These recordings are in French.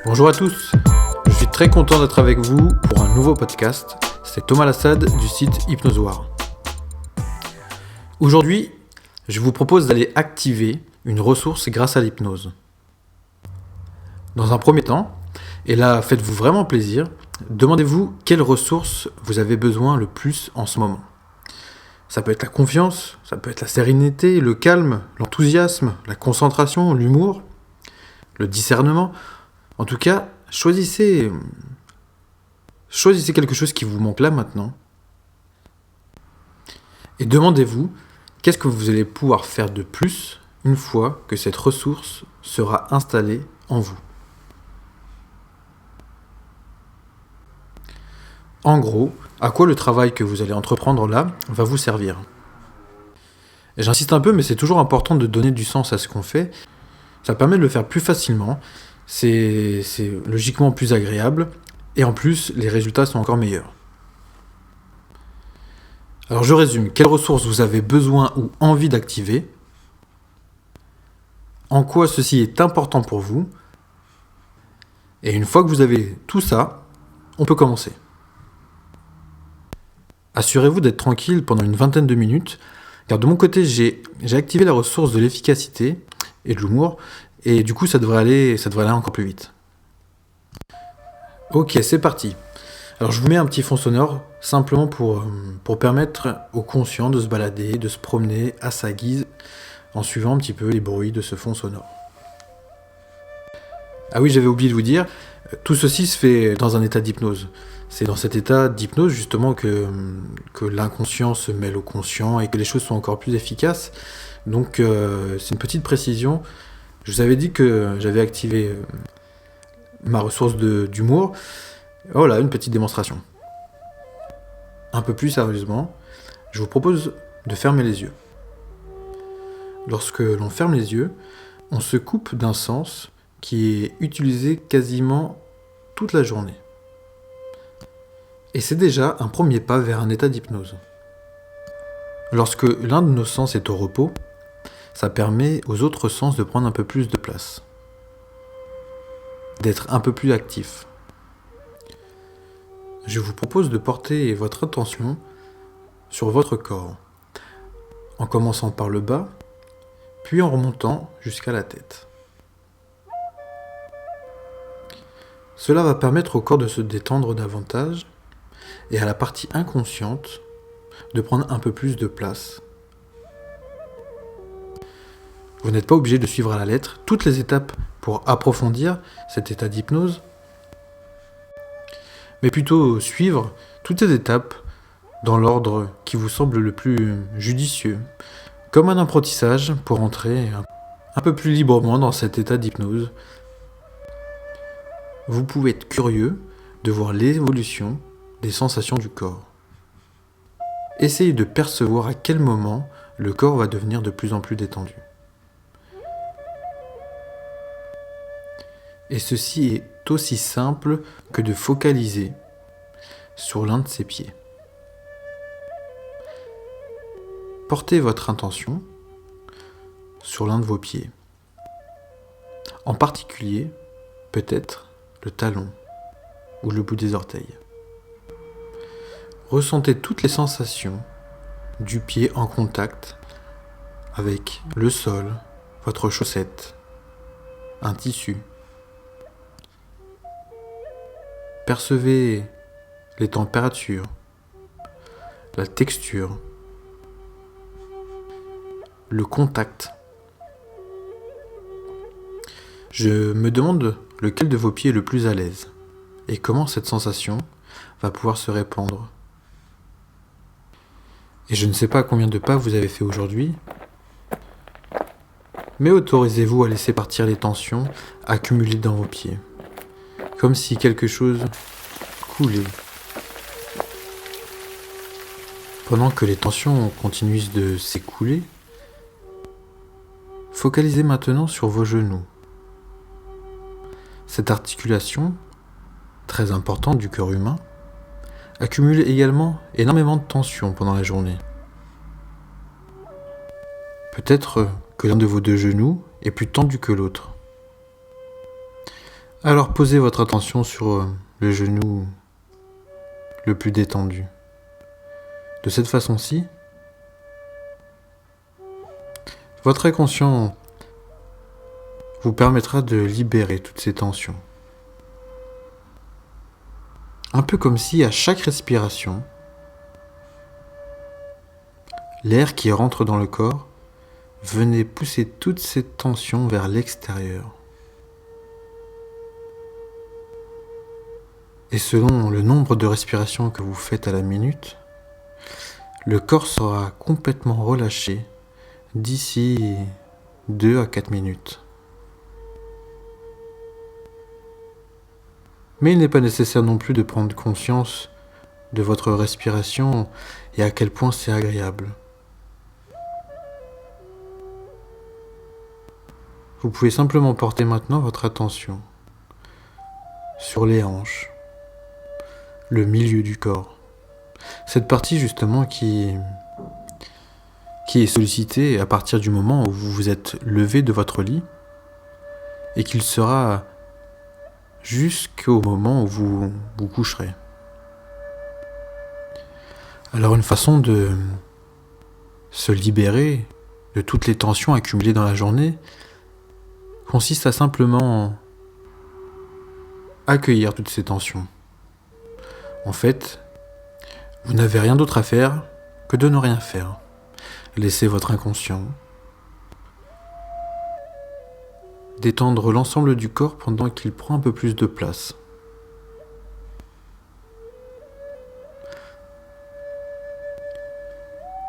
Bonjour à tous, je suis très content d'être avec vous pour un nouveau podcast. C'est Thomas Lassade du site Hypnosoir. Aujourd'hui, je vous propose d'aller activer une ressource grâce à l'hypnose. Dans un premier temps, et là faites-vous vraiment plaisir, demandez-vous quelle ressource vous avez besoin le plus en ce moment. Ça peut être la confiance, ça peut être la sérénité, le calme, l'enthousiasme, la concentration, l'humour, le discernement. En tout cas, choisissez quelque chose qui vous manque là maintenant. Et demandez-vous qu'est-ce que vous allez pouvoir faire de plus une fois que cette ressource sera installée en vous. En gros, à quoi le travail que vous allez entreprendre là va vous servir. Et j'insiste un peu, mais c'est toujours important de donner du sens à ce qu'on fait. Ça permet de le faire plus facilement, c'est logiquement plus agréable, et en plus, les résultats sont encore meilleurs. Alors je résume, quelles ressources vous avez besoin ou envie d'activer, en quoi ceci est important pour vous, et une fois que vous avez tout ça, on peut commencer. Assurez-vous d'être tranquille pendant une vingtaine de minutes, car de mon côté, j'ai activé la ressource de l'efficacité et de l'humour, et du coup, ça devrait aller encore plus vite. Ok, c'est parti. Alors, je vous mets un petit fond sonore, simplement pour permettre au conscient de se balader, de se promener à sa guise, en suivant un petit peu les bruits de ce fond sonore. Ah oui, j'avais oublié de vous dire, tout ceci se fait dans un état d'hypnose. C'est dans cet état d'hypnose justement que l'inconscient se mêle au conscient et que les choses sont encore plus efficaces. Donc c'est une petite précision. Je vous avais dit que j'avais activé ma ressource d'humour. Voilà, une petite démonstration. Un peu plus sérieusement, je vous propose de fermer les yeux. Lorsque l'on ferme les yeux, on se coupe d'un sens qui est utilisé quasiment toute la journée. Et c'est déjà un premier pas vers un état d'hypnose. Lorsque l'un de nos sens est au repos, ça permet aux autres sens de prendre un peu plus de place, d'être un peu plus actifs. Je vous propose de porter votre attention sur votre corps, en commençant par le bas, puis en remontant jusqu'à la tête. Cela va permettre au corps de se détendre davantage et à la partie inconsciente de prendre un peu plus de place. Vous n'êtes pas obligé de suivre à la lettre toutes les étapes pour approfondir cet état d'hypnose, mais plutôt suivre toutes ces étapes dans l'ordre qui vous semble le plus judicieux, comme un apprentissage pour entrer un peu plus librement dans cet état d'hypnose. Vous pouvez être curieux de voir l'évolution des sensations du corps. Essayez de percevoir à quel moment le corps va devenir de plus en plus détendu. Et ceci est aussi simple que de focaliser sur l'un de ses pieds. Portez votre intention sur l'un de vos pieds. En particulier, peut-être le talon ou le bout des orteils. Ressentez toutes les sensations du pied en contact avec le sol, votre chaussette, un tissu. Percevez les températures, la texture, le contact. Je me demande lequel de vos pieds est le plus à l'aise et comment cette sensation va pouvoir se répandre. Et je ne sais pas combien de pas vous avez fait aujourd'hui, mais autorisez-vous à laisser partir les tensions accumulées dans vos pieds, comme si quelque chose coulait. Pendant que les tensions continuent de s'écouler, focalisez maintenant sur vos genoux. Cette articulation, très importante du corps humain, accumule également énormément de tension pendant la journée. Peut-être que l'un de vos deux genoux est plus tendu que l'autre. Alors posez votre attention sur le genou le plus détendu. De cette façon-ci, votre inconscient vous permettra de libérer toutes ces tensions. Un peu comme si à chaque respiration, l'air qui rentre dans le corps venait pousser toutes ces tensions vers l'extérieur. Et selon le nombre de respirations que vous faites à la minute, le corps sera complètement relâché d'ici 2 à 4 minutes. Mais il n'est pas nécessaire non plus de prendre conscience de votre respiration et à quel point c'est agréable. Vous pouvez simplement porter maintenant votre attention sur les hanches, le milieu du corps. Cette partie justement qui est sollicitée à partir du moment où vous vous êtes levé de votre lit et qu'il sera jusqu'au moment où vous vous coucherez. Alors une façon de se libérer de toutes les tensions accumulées dans la journée consiste à simplement accueillir toutes ces tensions. En fait, vous n'avez rien d'autre à faire que de ne rien faire. Laissez votre inconscient détendre l'ensemble du corps pendant qu'il prend un peu plus de place.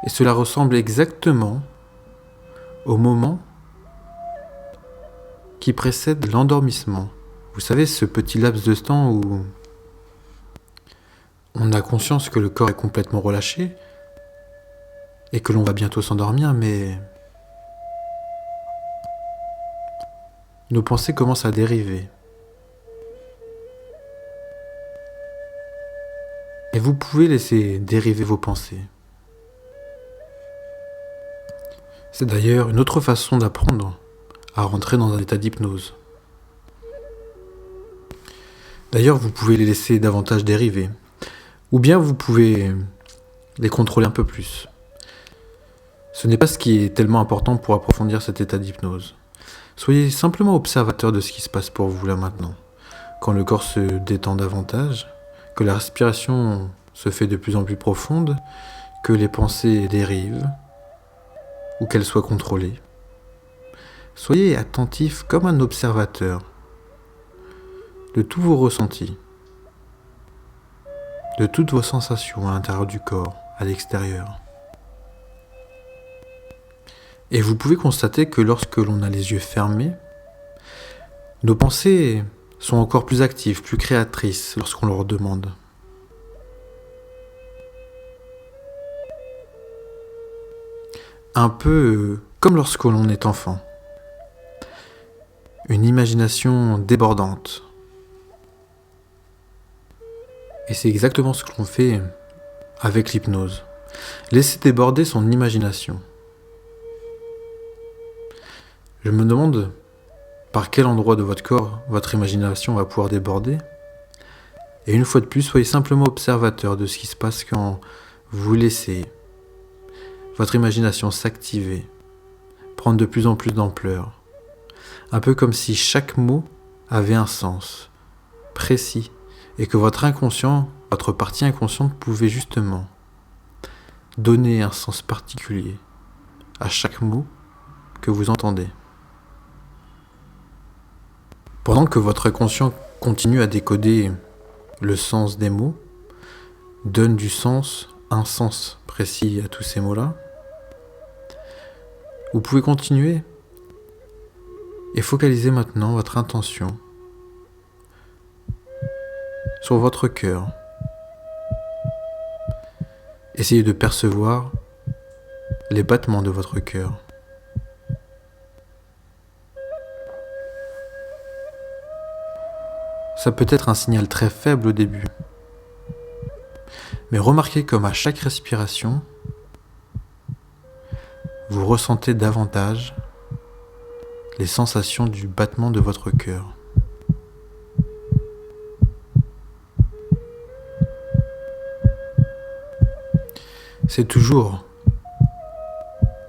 Et cela ressemble exactement au moment qui précède l'endormissement. Vous savez, ce petit laps de temps où on a conscience que le corps est complètement relâché et que l'on va bientôt s'endormir, mais nos pensées commencent à dériver. Et vous pouvez laisser dériver vos pensées. C'est d'ailleurs une autre façon d'apprendre à rentrer dans un état d'hypnose. D'ailleurs, vous pouvez les laisser davantage dériver. Ou bien vous pouvez les contrôler un peu plus. Ce n'est pas ce qui est tellement important pour approfondir cet état d'hypnose. Soyez simplement observateur de ce qui se passe pour vous là maintenant. Quand le corps se détend davantage, que la respiration se fait de plus en plus profonde, que les pensées dérivent, ou qu'elles soient contrôlées. Soyez attentif comme un observateur de tous vos ressentis, de toutes vos sensations à l'intérieur du corps, à l'extérieur. Et vous pouvez constater que lorsque l'on a les yeux fermés, nos pensées sont encore plus actives, plus créatrices lorsqu'on leur demande. Un peu comme lorsque l'on est enfant. Une imagination débordante. Et c'est exactement ce que l'on fait avec l'hypnose. Laissez déborder son imagination. Je me demande par quel endroit de votre corps votre imagination va pouvoir déborder. Et une fois de plus, soyez simplement observateur de ce qui se passe quand vous laissez votre imagination s'activer, prendre de plus en plus d'ampleur. Un peu comme si chaque mot avait un sens précis et que votre inconscient, votre partie inconsciente pouvait justement donner un sens particulier à chaque mot que vous entendez. Pendant que votre conscient continue à décoder le sens des mots, donne du sens, un sens précis à tous ces mots-là, vous pouvez continuer et focaliser maintenant votre intention sur votre cœur. Essayez de percevoir les battements de votre cœur. Ça peut être un signal très faible au début, mais remarquez comme à chaque respiration, vous ressentez davantage les sensations du battement de votre cœur. C'est toujours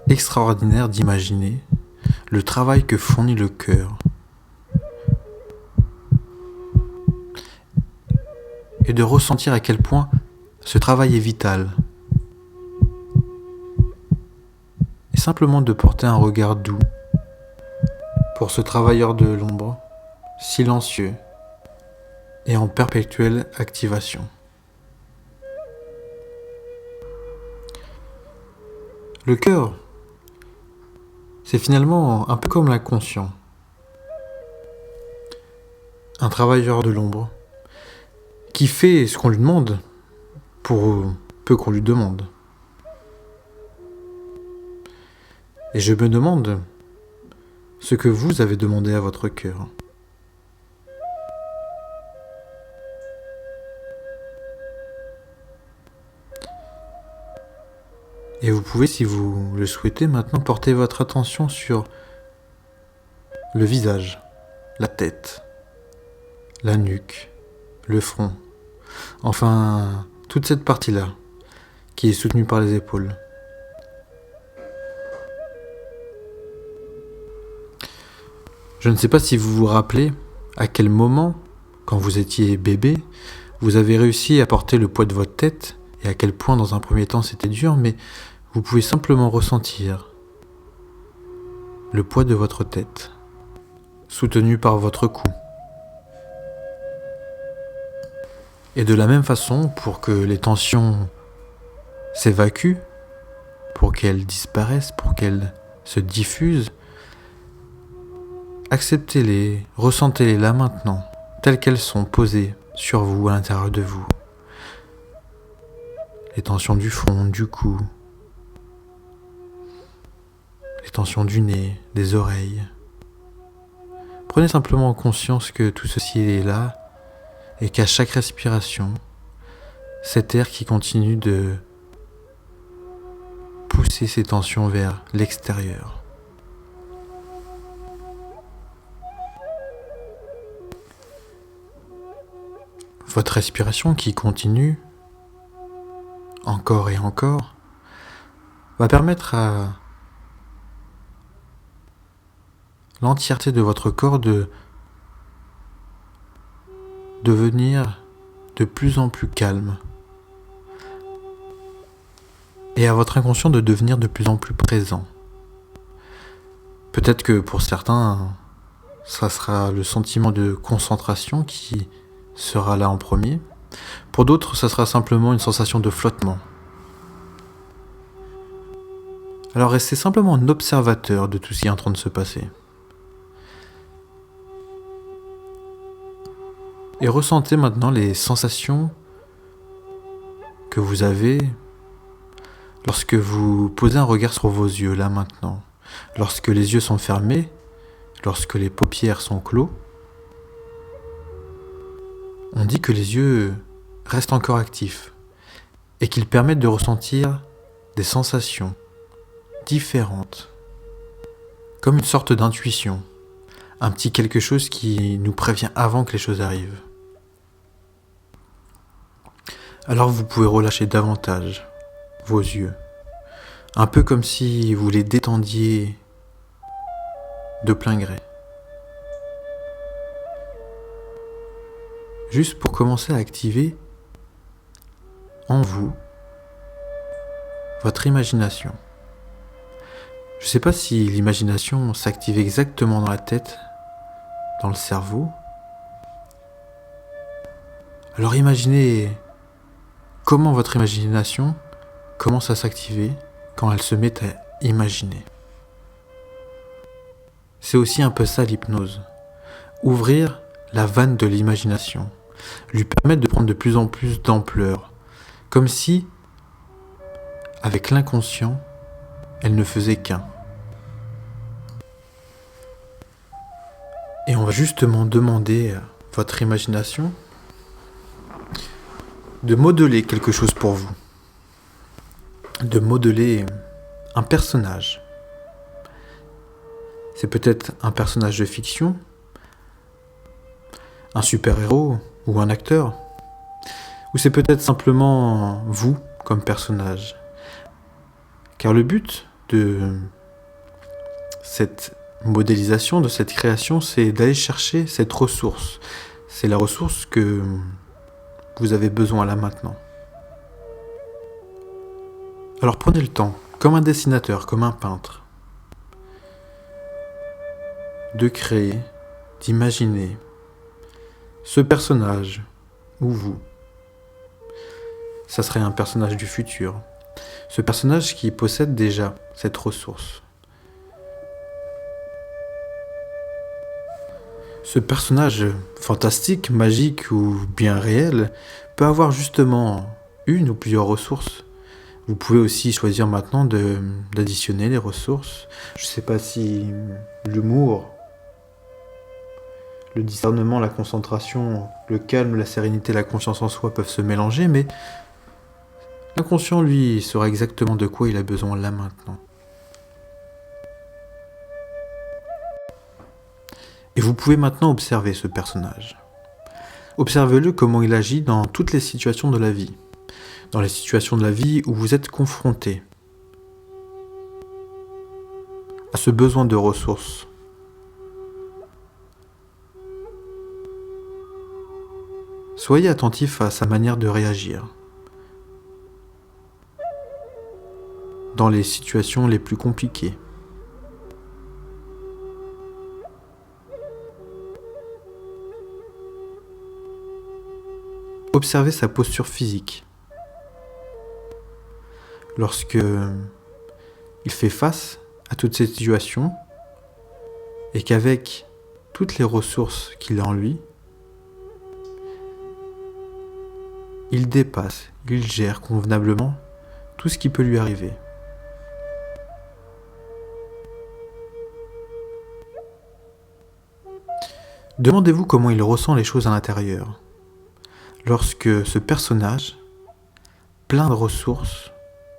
extraordinaire d'imaginer le travail que fournit le cœur et de ressentir à quel point ce travail est vital. Et simplement de porter un regard doux pour ce travailleur de l'ombre, silencieux et en perpétuelle activation. Le cœur, c'est finalement un peu comme l'inconscient. Un travailleur de l'ombre qui fait ce qu'on lui demande pour peu qu'on lui demande. Et je me demande ce que vous avez demandé à votre cœur. Et vous pouvez, si vous le souhaitez, maintenant porter votre attention sur le visage, la tête, la nuque, le front, enfin toute cette partie-là qui est soutenue par les épaules. Je ne sais pas si vous vous rappelez à quel moment, quand vous étiez bébé, vous avez réussi à porter le poids de votre tête et à quel point dans un premier temps c'était dur, mais vous pouvez simplement ressentir le poids de votre tête, soutenu par votre cou. Et de la même façon, pour que les tensions s'évacuent, pour qu'elles disparaissent, pour qu'elles se diffusent, acceptez-les, ressentez-les là maintenant, telles qu'elles sont posées sur vous, à l'intérieur de vous. Les tensions du front, du cou, les tensions du nez, des oreilles. Prenez simplement conscience que tout ceci est là et qu'à chaque respiration, cet air qui continue de pousser ces tensions vers l'extérieur. Votre respiration qui continue encore et encore va permettre à l'entièreté de votre corps de devenir de plus en plus calme et à votre inconscient de devenir de plus en plus présent. Peut-être que pour certains, ça sera le sentiment de concentration qui sera là en premier. Pour d'autres, ça sera simplement une sensation de flottement. Alors restez simplement un observateur de tout ce qui est en train de se passer. Et ressentez maintenant les sensations que vous avez lorsque vous posez un regard sur vos yeux, là maintenant. Lorsque les yeux sont fermés, lorsque les paupières sont clos, on dit que les yeux restent encore actifs et qu'ils permettent de ressentir des sensations différentes, comme une sorte d'intuition, un petit quelque chose qui nous prévient avant que les choses arrivent. Alors vous pouvez relâcher davantage vos yeux, un peu comme si vous les détendiez de plein gré. Juste pour commencer à activer en vous votre imagination. Je ne sais pas si l'imagination s'active exactement dans la tête, dans le cerveau. Alors imaginez comment votre imagination commence à s'activer quand elle se met à imaginer. C'est aussi un peu ça l'hypnose. Ouvrir la vanne de l'imagination, lui permettre de prendre de plus en plus d'ampleur, comme si, avec l'inconscient, elle ne faisait qu'un. Et on va justement demander à votre imagination de modeler quelque chose pour vous, de modeler un personnage. C'est peut-être un personnage de fiction, un super-héros ou un acteur, ou c'est peut-être simplement vous comme personnage. Car le but de cette modélisation, de cette création, c'est d'aller chercher cette ressource. C'est la ressource que vous avez besoin là maintenant. Alors prenez le temps, comme un dessinateur, comme un peintre, de créer, d'imaginer ce personnage ou vous. Ça serait un personnage du futur. Ce personnage qui possède déjà cette ressource. Ce personnage fantastique, magique ou bien réel peut avoir justement une ou plusieurs ressources. Vous pouvez aussi choisir maintenant d'additionner les ressources. Je ne sais pas si l'humour, le discernement, la concentration, le calme, la sérénité, la confiance en soi peuvent se mélanger, mais l'inconscient, lui, saura exactement de quoi il a besoin là maintenant. Et vous pouvez maintenant observer ce personnage. Observez-le comment il agit dans toutes les situations de la vie. Dans les situations de la vie où vous êtes confronté à ce besoin de ressources. Soyez attentif à sa manière de réagir. Dans les situations les plus compliquées. Observez sa posture physique. Lorsque il fait face à toutes ces situations et qu'avec toutes les ressources qu'il a en lui, il dépasse, il gère convenablement tout ce qui peut lui arriver. Demandez-vous comment il ressent les choses à l'intérieur. Lorsque ce personnage, plein de ressources,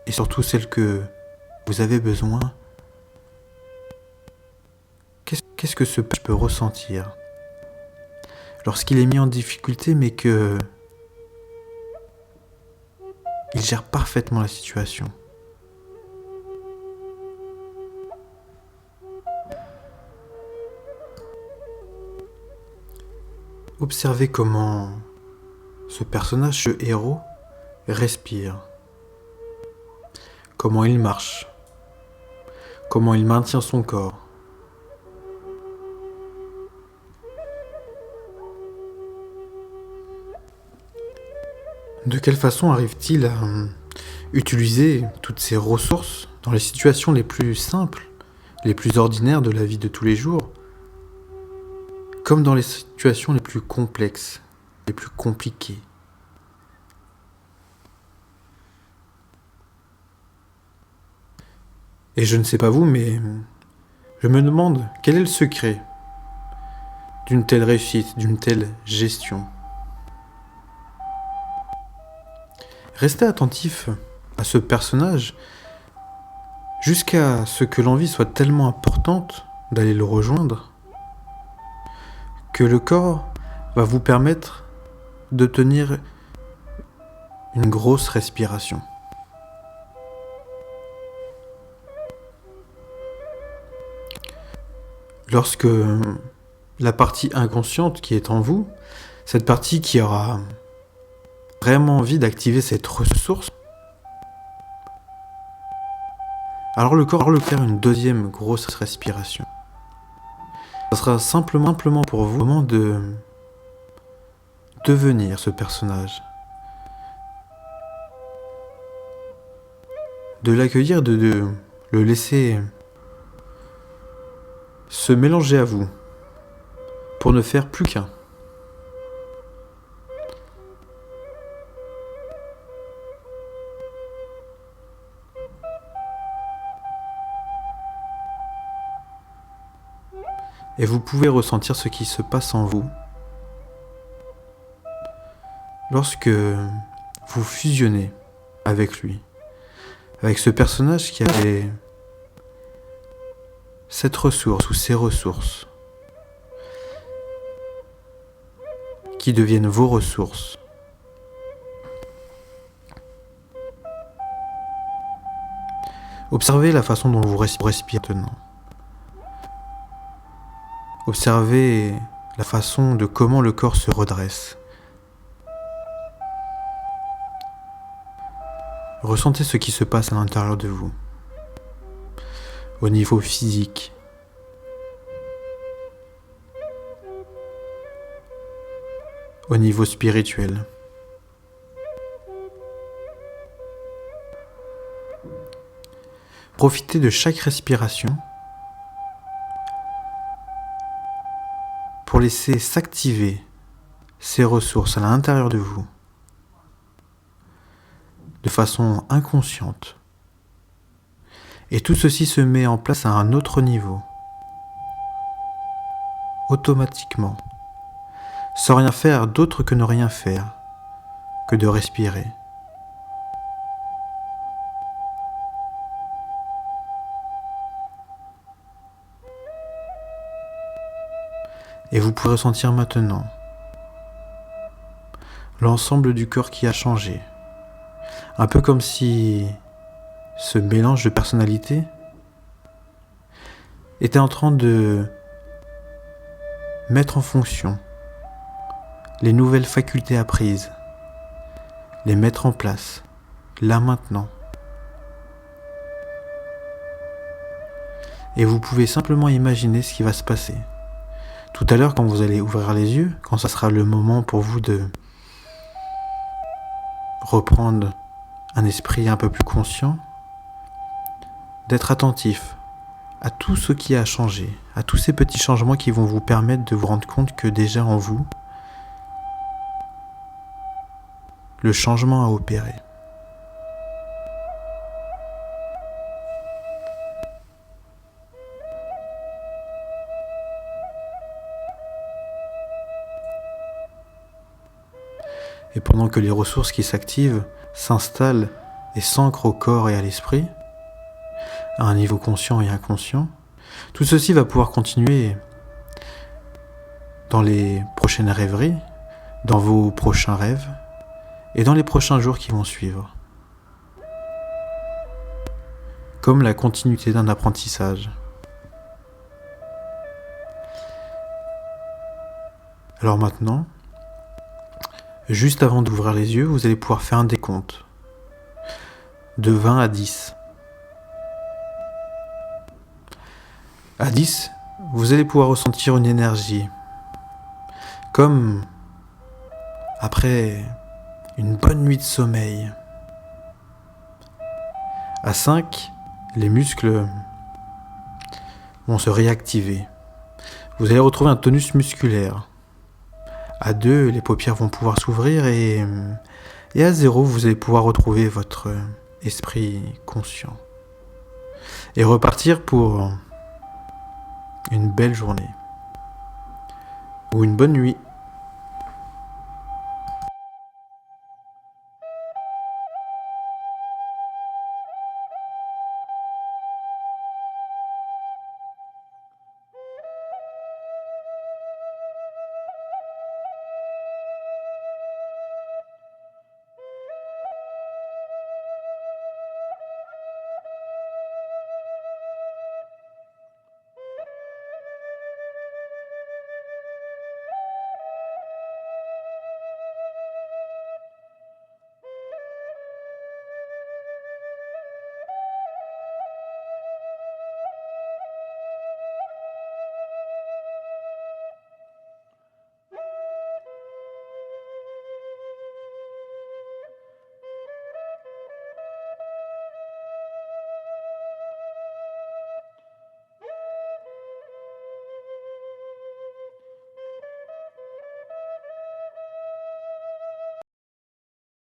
et surtout celles que vous avez besoin, qu'est-ce que ce personnage peut ressentir lorsqu'il est mis en difficulté mais que il gère parfaitement la situation. Observez comment ce personnage, ce héros, respire. Comment il marche. Comment il maintient son corps. De quelle façon arrive-t-il à utiliser toutes ces ressources dans les situations les plus simples, les plus ordinaires de la vie de tous les jours, comme dans les situations les plus complexes, les plus compliquées. Et je ne sais pas vous, mais je me demande quel est le secret d'une telle réussite, d'une telle gestion. Restez attentif à ce personnage jusqu'à ce que l'envie soit tellement importante d'aller le rejoindre que le corps va vous permettre de tenir une grosse respiration. Lorsque la partie inconsciente qui est en vous, cette partie qui aura vraiment envie d'activer cette ressource, alors le corps va faire une deuxième grosse respiration. Ça sera simplement pour vous le moment de devenir ce personnage. De l'accueillir, de le laisser se mélanger à vous, pour ne faire plus qu'un. Et vous pouvez ressentir ce qui se passe en vous lorsque vous fusionnez avec lui, avec ce personnage qui avait cette ressource ou ces ressources qui deviennent vos ressources. Observez la façon dont vous respirez maintenant. Observez la façon de comment le corps se redresse. Ressentez ce qui se passe à l'intérieur de vous, au niveau physique, au niveau spirituel. Profitez de chaque respiration pour laisser s'activer ces ressources à l'intérieur de vous de façon inconsciente. Et tout ceci se met en place à un autre niveau, automatiquement, sans rien faire d'autre que ne rien faire, que de respirer. Et vous pouvez ressentir maintenant l'ensemble du corps qui a changé. Un peu comme si ce mélange de personnalités était en train de mettre en fonction les nouvelles facultés apprises, les mettre en place, là maintenant. Et vous pouvez simplement imaginer ce qui va se passer. Tout à l'heure, quand vous allez ouvrir les yeux, quand ça sera le moment pour vous de reprendre un esprit un peu plus conscient, d'être attentif à tout ce qui a changé, à tous ces petits changements qui vont vous permettre de vous rendre compte que déjà en vous, le changement a opéré. Et pendant que les ressources qui s'activent s'installent et s'ancrent au corps et à l'esprit, à un niveau conscient et inconscient, tout ceci va pouvoir continuer dans les prochaines rêveries, dans vos prochains rêves et dans les prochains jours qui vont suivre. Comme la continuité d'un apprentissage. Alors maintenant, juste avant d'ouvrir les yeux, vous allez pouvoir faire un décompte de 20 à 10. À 10, vous allez pouvoir ressentir une énergie, comme après une bonne nuit de sommeil. À 5, les muscles vont se réactiver. Vous allez retrouver un tonus musculaire. À 2, les paupières vont pouvoir s'ouvrir et à 0, vous allez pouvoir retrouver votre esprit conscient. Et repartir pour une belle journée. Ou une bonne nuit.